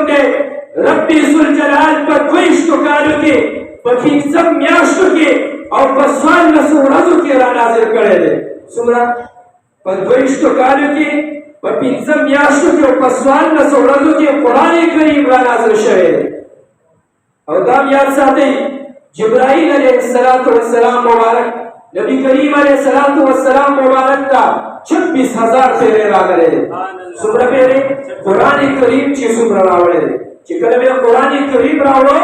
کوم دی رب ذوالجلال په 22 کالو کې په 15 میاشتو کې او په 14 ورځو کې را نازل کړی دی. څومره؟ په 22 کالو کې په 15 میاشتو کې او په 14 ورځو کې قرآن کریم را نازل شوی دی. او دا یاد ساتئ جبرائیل علیه السلام مبارک نبی کریم علیه السلام مبارک تا 26,000 پیرے راغلے دے. څومره پیرے؟ قرآن کریم چې څومره راوړی دی چې کله به قرآن کریم راوړو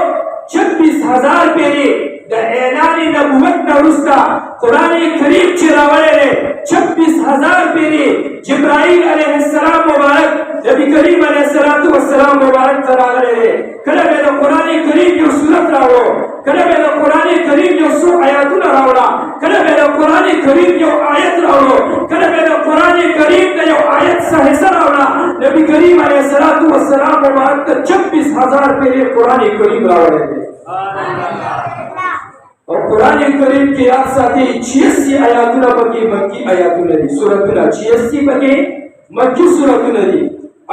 26,000 پیرے د اعلان نبوت نه وروسته قرآن کریم چې راوړی دی 26,000 پیرے جبرائیل علیه السلام مبارک نبی کریم علیه السلام مبارک ته راغلی دی. کله به د قرآن کریم یو سورت راوړو، کله به د قرآن کریم یو څو آیاتونه راوړه، کله به د قرآن کریم یو آیت راوړو، کله به د قرآن کریم د یو آیت څخه حصه راوړه. نبی کریم علیه السلام مبارک ته 26,000 پیرې قرآن کریم راوړی دی. او قرآن کریم کې یاد ساتئ 86 آیاتونه پکې مکی آیاتونه دي، سورتونه 86 پکې مکی سورتونه دي،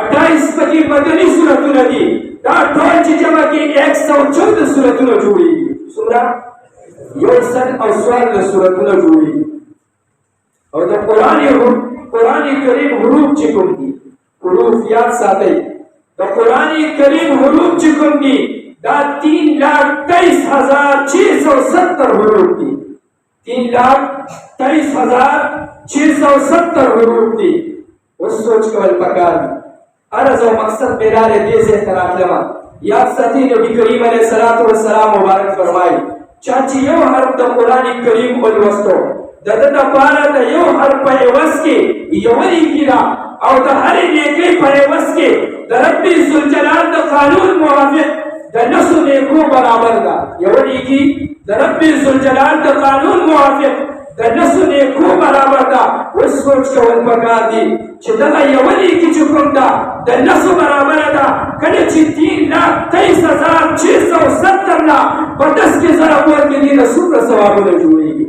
28 پکې مدني سورتونه دي. دا ټول چې جمع کې 114 سورتونه جوړیږي. څومره؟ 114 سورتونه جوړیږي. او د قرآن کریم حروف چې کوم دي، حروف یاد ساتئ. د قرآن کریم حروف چې کوم دي دا 3,23,670 حروف دي. 3,23,670 حروف دي. اوس سوچ کول پکار دي. عرض او مقصد میرا دې ځای ته راتلم. یاد ساتئ نبی کریم علیه السلام مبارک فرمایي چا چې یو حرف د قرآن کریم ولوستو د ده دپاره د یو حرف په عوض کې یوه نیکي ده او د هرې نیکۍ په عوض کې د رب ذوالجلال د قانون موافق د 9 نیکو برابر ده. یوه نیکي د رب ذوالجلال د قانون موافق د 9 نیکو برابر ده. اوس سوچ کول پکار دي چې دغه یوه نیکي چې کوم ده د 9 برابره ده. کله چې 3,23,670 نه په 10 کې ضرب ورکړي نو څومره ثوابونه جوړېږي.